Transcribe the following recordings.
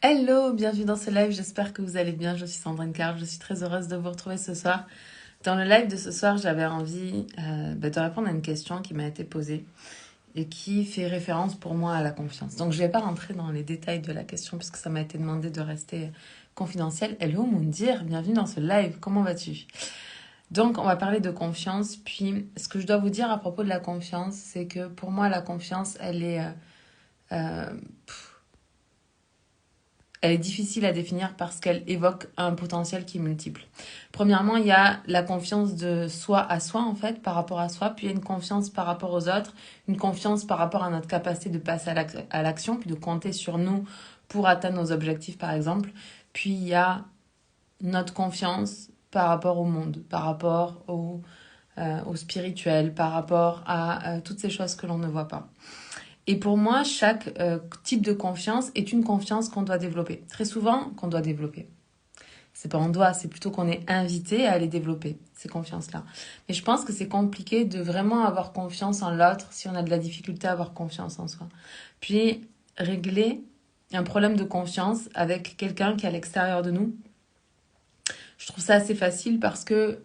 Hello, bienvenue dans ce live, j'espère que vous allez bien, je suis Sandrine Carl, je suis très heureuse de vous retrouver ce soir. Dans le live de ce soir, j'avais envie de répondre à une question qui m'a été posée et qui fait référence pour moi à la confiance. Donc je ne vais pas rentrer dans les détails de la question puisque ça m'a été demandé de rester confidentiel. Hello Moundir, bienvenue dans ce live, comment vas-tu? Donc on va parler de confiance, puis ce que je dois vous dire à propos de la confiance, c'est que pour moi la confiance, euh, elle est difficile à définir parce qu'elle évoque un potentiel qui est multiple. Premièrement, il y a la confiance de soi à soi, en fait, par rapport à soi, puis il y a une confiance par rapport aux autres, une confiance par rapport à notre capacité de passer à l'action, puis de compter sur nous pour atteindre nos objectifs, par exemple. Puis il y a notre confiance par rapport au monde, par rapport au spirituel, par rapport à toutes ces choses que l'on ne voit pas. Et pour moi, chaque type de confiance est une confiance qu'on doit développer. Très souvent, qu'on doit développer. C'est pas on doit, c'est plutôt qu'on est invité à les développer, ces confiances-là. Mais je pense que c'est compliqué de vraiment avoir confiance en l'autre si on a de la difficulté à avoir confiance en soi. Puis, régler un problème de confiance avec quelqu'un qui est à l'extérieur de nous, je trouve ça assez facile parce que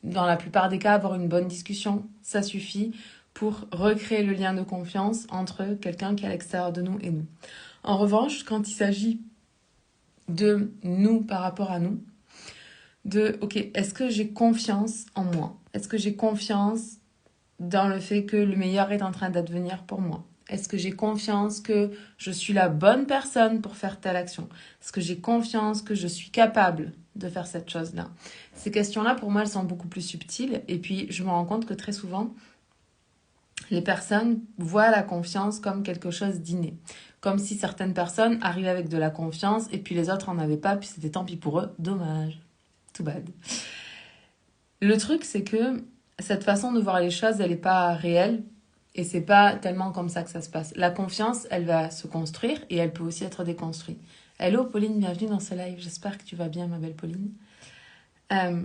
dans la plupart des cas, avoir une bonne discussion, ça suffit pour recréer le lien de confiance entre quelqu'un qui est à l'extérieur de nous et nous. En revanche, quand il s'agit de nous par rapport à nous, ok, est-ce que j'ai confiance en moi? Est-ce que j'ai confiance dans le fait que le meilleur est en train d'advenir pour moi? Est-ce que j'ai confiance que je suis la bonne personne pour faire telle action? Est-ce que j'ai confiance que je suis capable de faire cette chose-là? Ces questions-là, pour moi, elles sont beaucoup plus subtiles. Et puis, je me rends compte que très souvent, les personnes voient la confiance comme quelque chose d'inné. Comme si certaines personnes arrivaient avec de la confiance et puis les autres en avaient pas, puis c'était tant pis pour eux. Dommage. Too bad. Le truc, c'est que cette façon de voir les choses, elle n'est pas réelle et c'est pas tellement comme ça que ça se passe. La confiance, elle va se construire et elle peut aussi être déconstruite. Hello Pauline, bienvenue dans ce live. J'espère que tu vas bien, ma belle Pauline. Euh,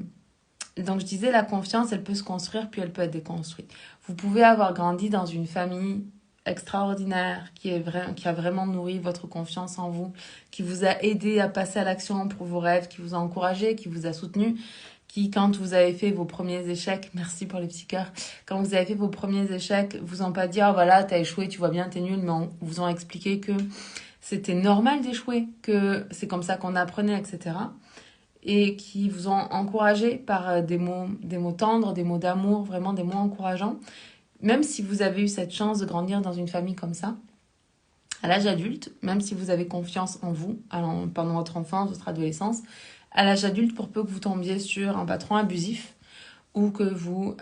donc je disais, la confiance, elle peut se construire puis elle peut être déconstruite. Vous pouvez avoir grandi dans une famille extraordinaire qui a vraiment nourri votre confiance en vous, qui vous a aidé à passer à l'action pour vos rêves, qui vous a encouragé, qui vous a soutenu, qui, quand vous avez fait vos premiers échecs, merci pour les petits cœurs, quand vous avez fait vos premiers échecs, vous ont pas dit, oh voilà, t'as échoué, tu vois bien, t'es nul, mais vous ont expliqué que c'était normal d'échouer, que c'est comme ça qu'on apprenait, etc. Et qui vous ont encouragé par des mots tendres, des mots d'amour, vraiment des mots encourageants. Même si vous avez eu cette chance de grandir dans une famille comme ça, à l'âge adulte, même si vous avez confiance en vous pendant votre enfance, votre adolescence, à l'âge adulte, pour peu que vous tombiez sur un patron abusif ou que vous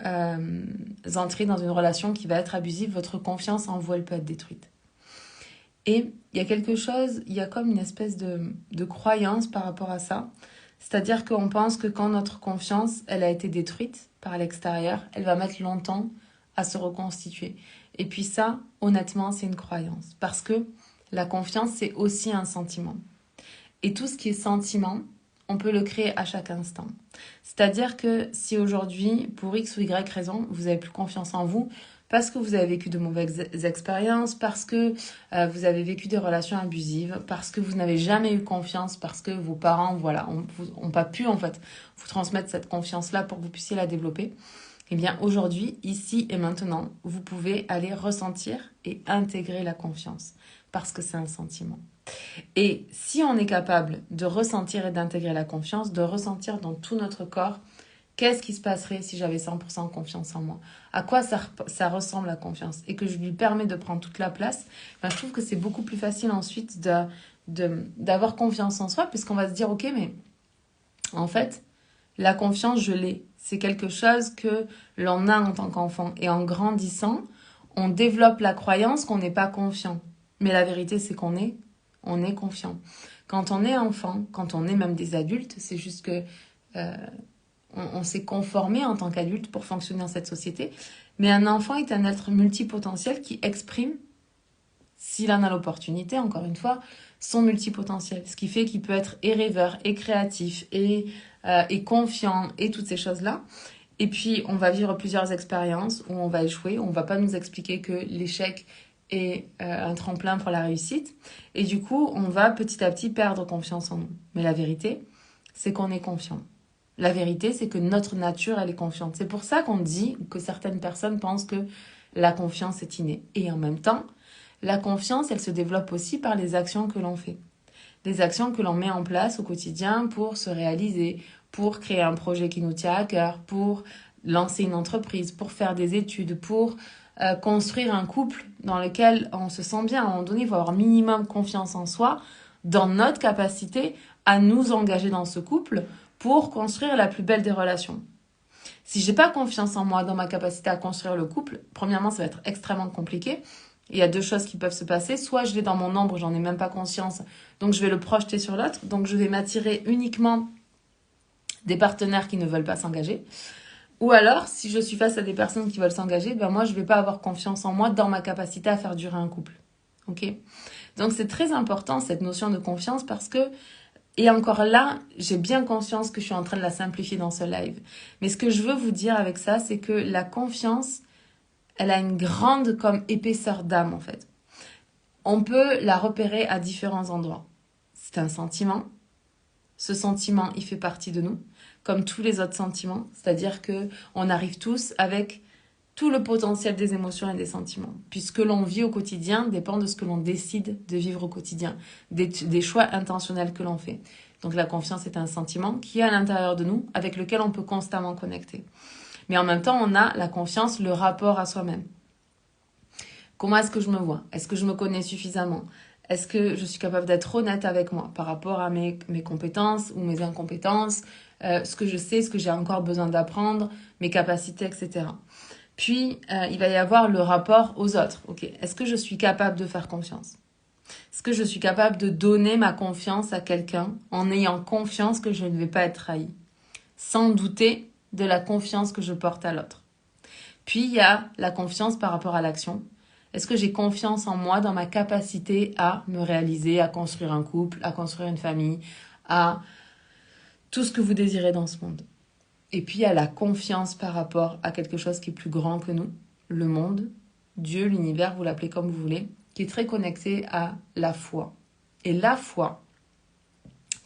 entrez dans une relation qui va être abusive, votre confiance en vous, elle peut être détruite. Et il y a quelque chose, il y a comme une espèce de croyance par rapport à ça. C'est-à-dire qu'on pense que quand notre confiance, elle a été détruite par l'extérieur, elle va mettre longtemps à se reconstituer. Et puis ça, honnêtement, c'est une croyance. Parce que la confiance, c'est aussi un sentiment. Et tout ce qui est sentiment, on peut le créer à chaque instant. C'est-à-dire que si aujourd'hui, pour X ou Y raison, vous avez plus confiance en vous, parce que vous avez vécu de mauvaises expériences, parce que vous avez vécu des relations abusives, parce que vous n'avez jamais eu confiance, parce que vos parents, voilà, ont pas pu en fait vous transmettre cette confiance-là pour que vous puissiez la développer. Eh bien, aujourd'hui, ici et maintenant, vous pouvez aller ressentir et intégrer la confiance, parce que c'est un sentiment. Et si on est capable de ressentir et d'intégrer la confiance, de ressentir dans tout notre corps, qu'est-ce qui se passerait si j'avais 100% confiance en moi? À quoi ça ressemble la confiance? Et que je lui permets de prendre toute la place, ben, je trouve que c'est beaucoup plus facile ensuite d'avoir confiance en soi, puisqu'on va se dire, ok, mais en fait, la confiance, je l'ai. C'est quelque chose que l'on a en tant qu'enfant. Et en grandissant, on développe la croyance qu'on n'est pas confiant. Mais la vérité, c'est on est confiant. Quand on est enfant, quand on est même des adultes, c'est juste que euh, on s'est conformé en tant qu'adulte pour fonctionner dans cette société. Mais un enfant est un être multipotentiel qui exprime, s'il en a l'opportunité, encore une fois, son multipotentiel. Ce qui fait qu'il peut être et rêveur, et créatif, et confiant, et toutes ces choses-là. Et puis, on va vivre plusieurs expériences où on va échouer. On ne va pas nous expliquer que l'échec et un tremplin pour la réussite. Et du coup, on va petit à petit perdre confiance en nous. Mais la vérité, c'est qu'on est confiant. La vérité, c'est que notre nature, elle est confiante. C'est pour ça qu'on dit que certaines personnes pensent que la confiance est innée. Et en même temps, la confiance, elle se développe aussi par les actions que l'on fait. Les actions que l'on met en place au quotidien pour se réaliser, pour créer un projet qui nous tient à cœur, pour lancer une entreprise, pour faire des études, pour construire un couple dans lequel on se sent bien. À un moment donné, il faut avoir minimum confiance en soi, dans notre capacité à nous engager dans ce couple pour construire la plus belle des relations. Si j'ai pas confiance en moi, dans ma capacité à construire le couple, premièrement, ça va être extrêmement compliqué. Il y a deux choses qui peuvent se passer. Soit je l'ai dans mon ombre, j'en ai même pas conscience, donc je vais le projeter sur l'autre. Donc je vais m'attirer uniquement des partenaires qui ne veulent pas s'engager. Ou alors, si je suis face à des personnes qui veulent s'engager, ben moi, je vais pas avoir confiance en moi dans ma capacité à faire durer un couple. Ok ? Donc c'est très important cette notion de confiance parce que, et encore là, j'ai bien conscience que je suis en train de la simplifier dans ce live. Mais ce que je veux vous dire avec ça, c'est que la confiance, elle a une grande comme épaisseur d'âme en fait. On peut la repérer à différents endroits. C'est un sentiment. Ce sentiment, il fait partie de nous, comme tous les autres sentiments. C'est-à-dire que on arrive tous avec tout le potentiel des émotions et des sentiments. Puis ce que l'on vit au quotidien dépend de ce que l'on décide de vivre au quotidien, des choix intentionnels que l'on fait. Donc la confiance est un sentiment qui est à l'intérieur de nous, avec lequel on peut constamment connecter. Mais en même temps, on a la confiance, le rapport à soi-même. Comment est-ce que je me vois? Est-ce que je me connais suffisamment? Est-ce que je suis capable d'être honnête avec moi par rapport à mes compétences ou mes incompétences, ce que je sais, ce que j'ai encore besoin d'apprendre, mes capacités, etc. Puis, il va y avoir le rapport aux autres. Okay. Est-ce que je suis capable de faire confiance? Est-ce que je suis capable de donner ma confiance à quelqu'un en ayant confiance que je ne vais pas être trahi, sans douter de la confiance que je porte à l'autre? Puis, il y a la confiance par rapport à l'action. Est-ce que j'ai confiance en moi, dans ma capacité à me réaliser, à construire un couple, à construire une famille, à tout ce que vous désirez dans ce monde? Et puis, il y a la confiance par rapport à quelque chose qui est plus grand que nous, le monde, Dieu, l'univers, vous l'appelez comme vous voulez, qui est très connecté à la foi. Et la foi,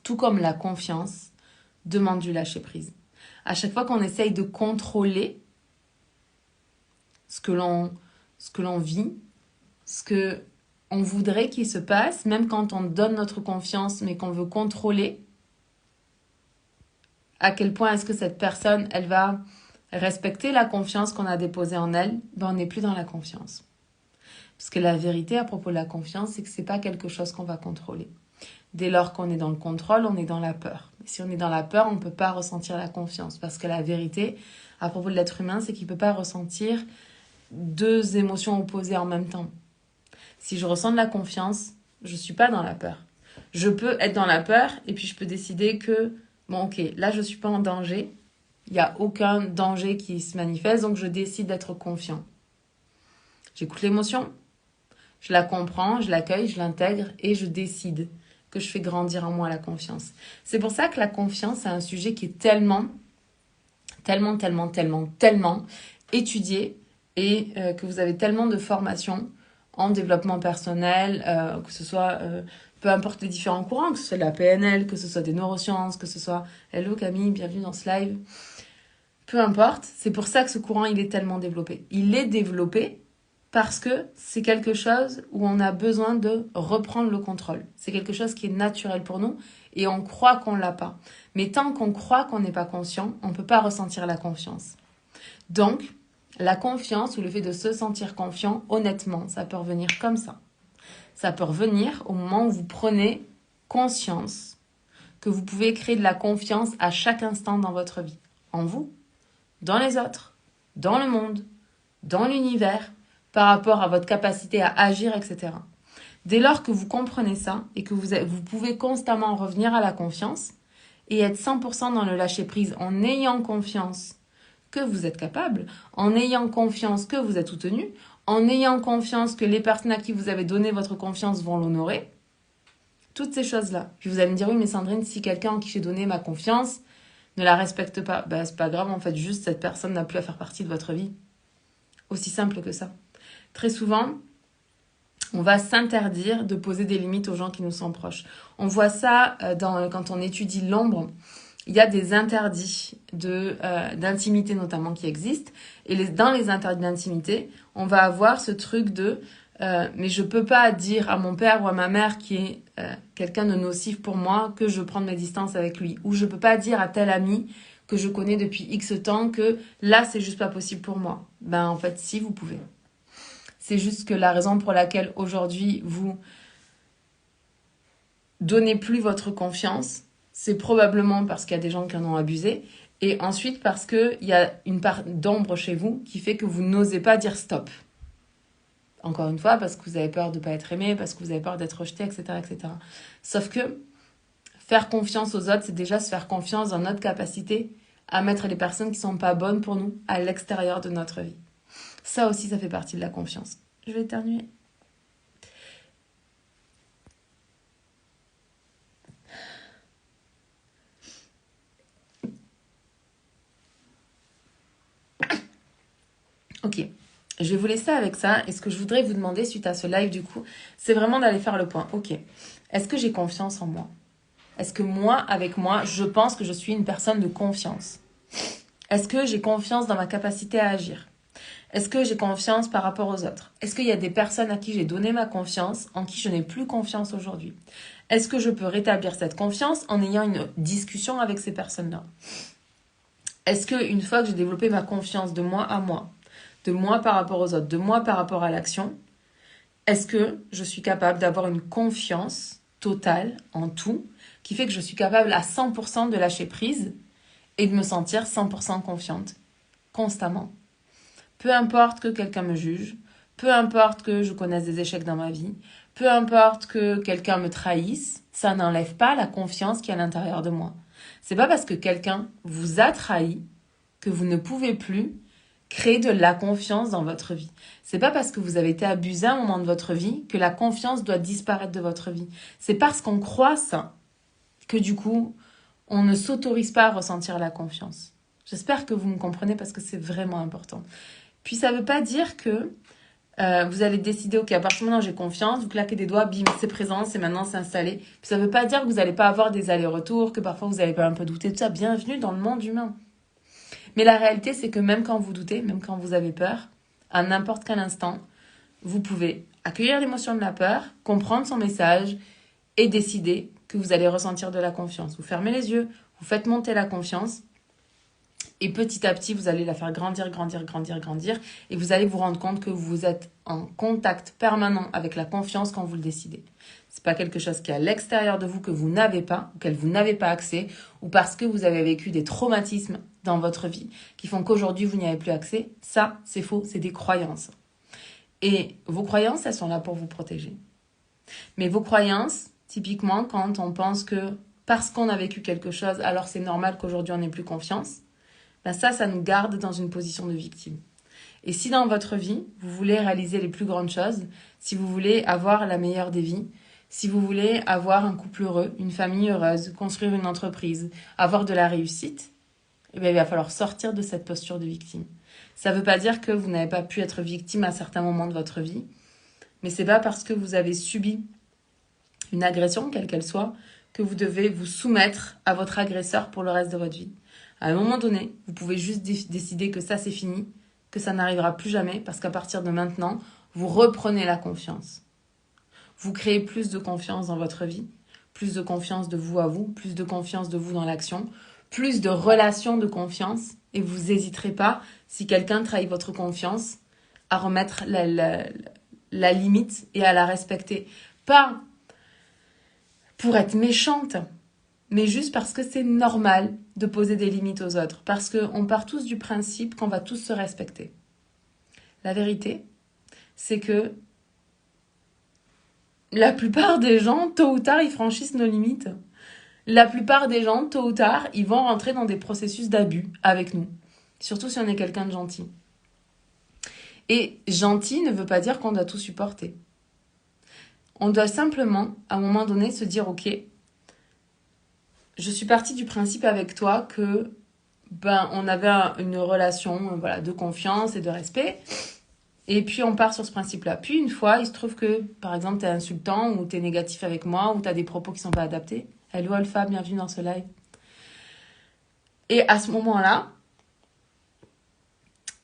tout comme la confiance, demande du lâcher-prise. À chaque fois qu'on essaye de contrôler ce que l'on vit, ce que on voudrait qu'il se passe, même quand on donne notre confiance, mais qu'on veut contrôler, à quel point est-ce que cette personne, elle va respecter la confiance qu'on a déposée en elle, ben on n'est plus dans la confiance. Parce que la vérité à propos de la confiance, c'est que c'est pas quelque chose qu'on va contrôler. Dès lors qu'on est dans le contrôle, on est dans la peur. Et si on est dans la peur, on ne peut pas ressentir la confiance. Parce que la vérité à propos de l'être humain, c'est qu'il ne peut pas ressentir deux émotions opposées en même temps. Si je ressens de la confiance, je ne suis pas dans la peur. Je peux être dans la peur et puis je peux décider que, bon ok, là je ne suis pas en danger, il n'y a aucun danger qui se manifeste, donc je décide d'être confiant. J'écoute l'émotion, je la comprends, je l'accueille, je l'intègre et je décide que je fais grandir en moi la confiance. C'est pour ça que la confiance, c'est un sujet qui est tellement étudié et que vous avez tellement de formations en développement personnel, que ce soit, peu importe les différents courants, que ce soit de la PNL, que ce soit des neurosciences, que ce soit... Hello Camille, bienvenue dans ce live. Peu importe, c'est pour ça que ce courant, il est tellement développé. Il est développé parce que c'est quelque chose où on a besoin de reprendre le contrôle. C'est quelque chose qui est naturel pour nous et on croit qu'on l'a pas. Mais tant qu'on croit qu'on n'est pas conscient, on ne peut pas ressentir la confiance. Donc, la confiance ou le fait de se sentir confiant, honnêtement, ça peut revenir comme ça. Ça peut revenir au moment où vous prenez conscience que vous pouvez créer de la confiance à chaque instant dans votre vie. En vous, dans les autres, dans le monde, dans l'univers, par rapport à votre capacité à agir, etc. Dès lors que vous comprenez ça et que vous pouvez constamment revenir à la confiance et être 100% dans le lâcher-prise en ayant confiance que vous êtes capable, en ayant confiance que vous êtes soutenu, en ayant confiance que les personnes à qui vous avez donné votre confiance vont l'honorer, toutes ces choses-là. Puis vous allez me dire, oui, mais Sandrine, si quelqu'un en qui j'ai donné ma confiance ne la respecte pas, ben, c'est pas grave, en fait, juste cette personne n'a plus à faire partie de votre vie. Aussi simple que ça. Très souvent, on va s'interdire de poser des limites aux gens qui nous sont proches. On voit ça quand on étudie l'ombre. Il y a des interdits d'intimité notamment qui existent. Et dans les interdits d'intimité, on va avoir ce truc de mais je peux pas dire à mon père ou à ma mère qui est quelqu'un de nocif pour moi que je prends mes distances avec lui. Ou je peux pas dire à tel ami que je connais depuis X temps que là, c'est juste pas possible pour moi. Ben en fait, si, vous pouvez. C'est juste que la raison pour laquelle aujourd'hui, vous donnez plus votre confiance, c'est probablement parce qu'il y a des gens qui en ont abusé, et ensuite parce qu'il y a une part d'ombre chez vous qui fait que vous n'osez pas dire stop. Encore une fois, parce que vous avez peur de ne pas être aimé, parce que vous avez peur d'être rejeté, etc., etc. Sauf que faire confiance aux autres, c'est déjà se faire confiance dans notre capacité à mettre les personnes qui ne sont pas bonnes pour nous à l'extérieur de notre vie. Ça aussi, ça fait partie de la confiance. Je vais éternuer. Ok, je vais vous laisser avec ça. Et ce que je voudrais vous demander suite à ce live, du coup, c'est vraiment d'aller faire le point. Ok, est-ce que j'ai confiance en moi? Est-ce que moi, avec moi, je pense que je suis une personne de confiance? Est-ce que j'ai confiance dans ma capacité à agir? Est-ce que j'ai confiance par rapport aux autres? Est-ce qu'il y a des personnes à qui j'ai donné ma confiance, en qui je n'ai plus confiance aujourd'hui? Est-ce que je peux rétablir cette confiance en ayant une discussion avec ces personnes-là? Est-ce qu'une fois que j'ai développé ma confiance de moi à moi, de moi par rapport aux autres, de moi par rapport à l'action, est-ce que je suis capable d'avoir une confiance totale en tout, qui fait que je suis capable à 100% de lâcher prise et de me sentir 100% confiante, constamment? Peu importe que quelqu'un me juge, peu importe que je connaisse des échecs dans ma vie, peu importe que quelqu'un me trahisse, ça n'enlève pas la confiance qui est à l'intérieur de moi. C'est pas parce que quelqu'un vous a trahi que vous ne pouvez plus créer de la confiance dans votre vie. C'est pas parce que vous avez été abusé à un moment de votre vie que la confiance doit disparaître de votre vie. C'est parce qu'on croit ça que du coup, on ne s'autorise pas à ressentir la confiance. J'espère que vous me comprenez parce que c'est vraiment important. Puis ça veut pas dire que vous allez décider, ok, à partir du moment où j'ai confiance, vous claquez des doigts, bim, c'est présent, c'est maintenant, c'est installé. Puis ça veut pas dire que vous n'allez pas avoir des allers-retours, que parfois vous allez pas un peu douter, tout ça. Bienvenue dans le monde humain. Mais la réalité, c'est que même quand vous doutez, même quand vous avez peur, à n'importe quel instant, vous pouvez accueillir l'émotion de la peur, comprendre son message et décider que vous allez ressentir de la confiance. Vous fermez les yeux, vous faites monter la confiance et petit à petit, vous allez la faire grandir, grandir, grandir, grandir et vous allez vous rendre compte que vous êtes en contact permanent avec la confiance quand vous le décidez. C'est pas quelque chose qui est à l'extérieur de vous que vous n'avez pas, auquel vous n'avez pas accès, ou parce que vous avez vécu des traumatismes dans votre vie qui font qu'aujourd'hui vous n'y avez plus accès. Ça, c'est faux, c'est des croyances. Et vos croyances, elles sont là pour vous protéger. Mais vos croyances, typiquement, quand on pense que parce qu'on a vécu quelque chose, alors c'est normal qu'aujourd'hui on n'ait plus confiance, ben ça nous garde dans une position de victime. Et si dans votre vie, vous voulez réaliser les plus grandes choses, si vous voulez avoir la meilleure des vies, si vous voulez avoir un couple heureux, une famille heureuse, construire une entreprise, avoir de la réussite, eh bien, il va falloir sortir de cette posture de victime. Ça ne veut pas dire que vous n'avez pas pu être victime à certains moments de votre vie, mais c'est pas parce que vous avez subi une agression, quelle qu'elle soit, que vous devez vous soumettre à votre agresseur pour le reste de votre vie. À un moment donné, vous pouvez juste décider que ça c'est fini, que ça n'arrivera plus jamais, parce qu'à partir de maintenant, vous reprenez la confiance. Vous créez plus de confiance dans votre vie, plus de confiance de vous à vous, plus de confiance de vous dans l'action, plus de relations de confiance, et vous n'hésiterez pas, si quelqu'un trahit votre confiance, à remettre la limite et à la respecter. Pas pour être méchante, mais juste parce que c'est normal de poser des limites aux autres, parce qu'on part tous du principe qu'on va tous se respecter. La vérité, c'est que la plupart des gens, tôt ou tard, ils franchissent nos limites. La plupart des gens, tôt ou tard, ils vont rentrer dans des processus d'abus avec nous, surtout si on est quelqu'un de gentil. Et gentil ne veut pas dire qu'on doit tout supporter. On doit simplement, à un moment donné, se dire, ok, je suis partie du principe avec toi que on avait une relation de confiance et de respect. Et puis, on part sur ce principe-là. Puis, une fois, il se trouve que, par exemple, tu es insultant ou tu es négatif avec moi ou tu as des propos qui ne sont pas adaptés. Hello Alpha, bienvenue dans ce live. Et à ce moment-là,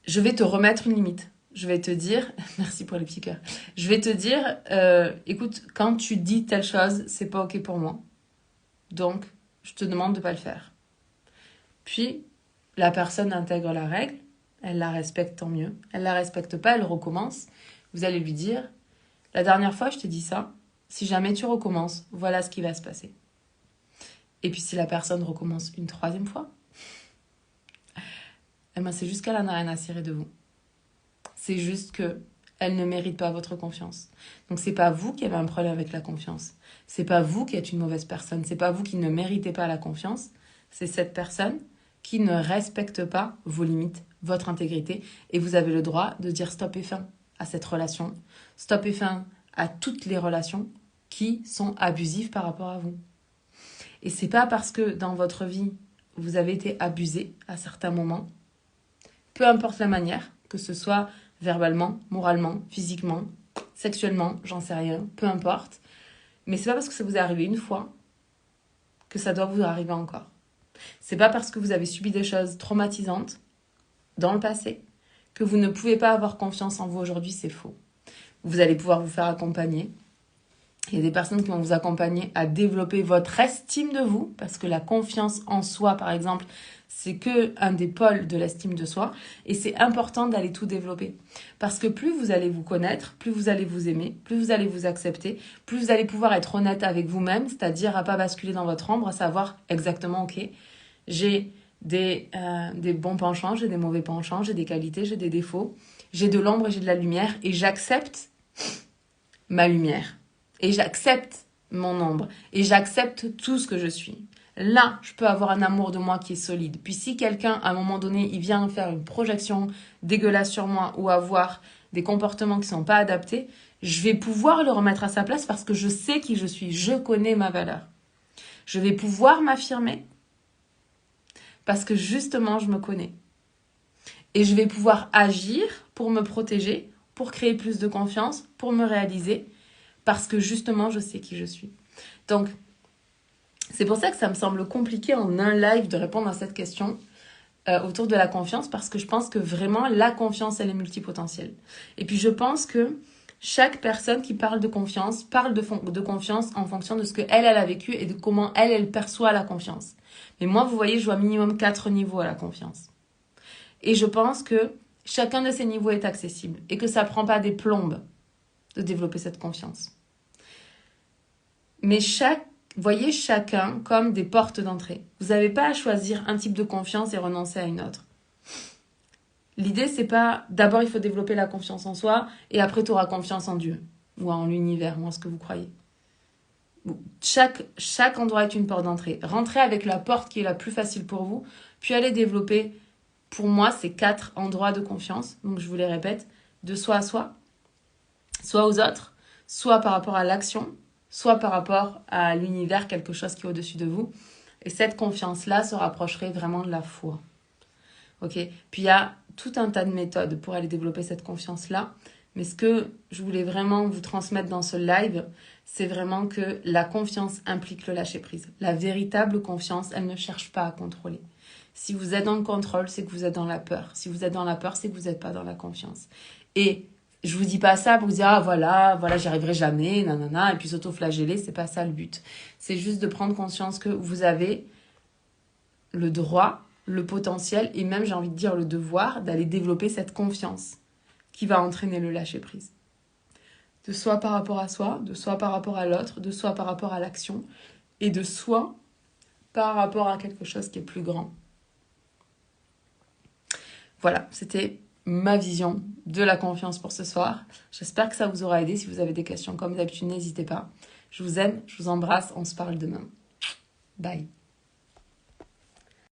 je vais te remettre une limite. Je vais te dire, merci pour les petits cœurs, je vais te dire, écoute, quand tu dis telle chose, c'est pas OK pour moi. Donc, je te demande de pas le faire. Puis, la personne intègre la règle, elle la respecte, tant mieux. Elle la respecte pas, elle recommence. Vous allez lui dire, la dernière fois, je te dis ça, si jamais tu recommences, voilà ce qui va se passer. Et puis, si la personne recommence une troisième fois, eh ben, c'est juste qu'elle n'a rien à cirer de vous. C'est juste que elle ne mérite pas votre confiance. Donc, c'est pas vous qui avez un problème avec la confiance. C'est pas vous qui êtes une mauvaise personne. C'est pas vous qui ne méritez pas la confiance. C'est cette personne qui ne respecte pas vos limites, votre intégrité. Et vous avez le droit de dire stop et fin à cette relation. Stop et fin à toutes les relations qui sont abusives par rapport à vous. Et c'est pas parce que dans votre vie, vous avez été abusé à certains moments, peu importe la manière, que ce soit verbalement, moralement, physiquement, sexuellement, j'en sais rien, peu importe. Mais c'est pas parce que ça vous est arrivé une fois que ça doit vous arriver encore. C'est pas parce que vous avez subi des choses traumatisantes dans le passé que vous ne pouvez pas avoir confiance en vous aujourd'hui, c'est faux. Vous allez pouvoir vous faire accompagner. Il y a des personnes qui vont vous accompagner à développer votre estime de vous, parce que la confiance en soi, par exemple, c'est que un des pôles de l'estime de soi, et c'est important d'aller tout développer. Parce que plus vous allez vous connaître, plus vous allez vous aimer, plus vous allez vous accepter, plus vous allez pouvoir être honnête avec vous-même, c'est-à-dire à pas basculer dans votre ombre, à savoir exactement, ok, j'ai des bons penchants, j'ai des mauvais penchants, j'ai des qualités, j'ai des défauts, j'ai de l'ombre et j'ai de la lumière, et j'accepte ma lumière. Et j'accepte mon ombre. Et j'accepte tout ce que je suis. Là, je peux avoir un amour de moi qui est solide. Puis si quelqu'un, à un moment donné, il vient faire une projection dégueulasse sur moi ou avoir des comportements qui ne sont pas adaptés, je vais pouvoir le remettre à sa place parce que je sais qui je suis. Je connais ma valeur. Je vais pouvoir m'affirmer parce que justement, je me connais. Et je vais pouvoir agir pour me protéger, pour créer plus de confiance, pour me réaliser, parce que justement, je sais qui je suis. Donc, c'est pour ça que ça me semble compliqué en un live de répondre à cette question autour de la confiance, parce que je pense que vraiment, la confiance, elle est multipotentielle. Et puis, je pense que chaque personne qui parle de confiance, parle de confiance en fonction de ce qu'elle a vécu et de comment elle perçoit la confiance. Mais moi, vous voyez, je vois minimum 4 niveaux à la confiance. Et je pense que chacun de ces niveaux est accessible et que ça ne prend pas des plombes de développer cette confiance. Mais voyez chacun comme des portes d'entrée. Vous n'avez pas à choisir un type de confiance et renoncer à une autre. L'idée, c'est pas d'abord il faut développer la confiance en soi et après tu auras confiance en Dieu ou en l'univers ou en ce que vous croyez. Chaque endroit est une porte d'entrée. Rentrez avec la porte qui est la plus facile pour vous, puis allez développer, pour moi, ces 4 endroits de confiance. Donc je vous les répète, de soi à soi, soit aux autres, soit par rapport à l'action, soit par rapport à l'univers, quelque chose qui est au-dessus de vous. Et cette confiance-là se rapprocherait vraiment de la foi. Ok ? Puis il y a tout un tas de méthodes pour aller développer cette confiance-là. Mais ce que je voulais vraiment vous transmettre dans ce live, c'est vraiment que la confiance implique le lâcher-prise. La véritable confiance, elle ne cherche pas à contrôler. Si vous êtes dans le contrôle, c'est que vous êtes dans la peur. Si vous êtes dans la peur, c'est que vous n'êtes pas dans la confiance. Et je vous dis pas ça pour vous dire ah voilà, j'y arriverai jamais, nanana, et puis s'auto-flageller, c'est pas ça le but. C'est juste de prendre conscience que vous avez le droit, le potentiel et même j'ai envie de dire le devoir d'aller développer cette confiance qui va entraîner le lâcher-prise. De soi par rapport à soi, de soi par rapport à l'autre, de soi par rapport à l'action et de soi par rapport à quelque chose qui est plus grand. Voilà, c'était ma vision de la confiance pour ce soir. J'espère que ça vous aura aidé. Si vous avez des questions comme d'habitude, n'hésitez pas. Je vous aime, je vous embrasse, on se parle demain. Bye.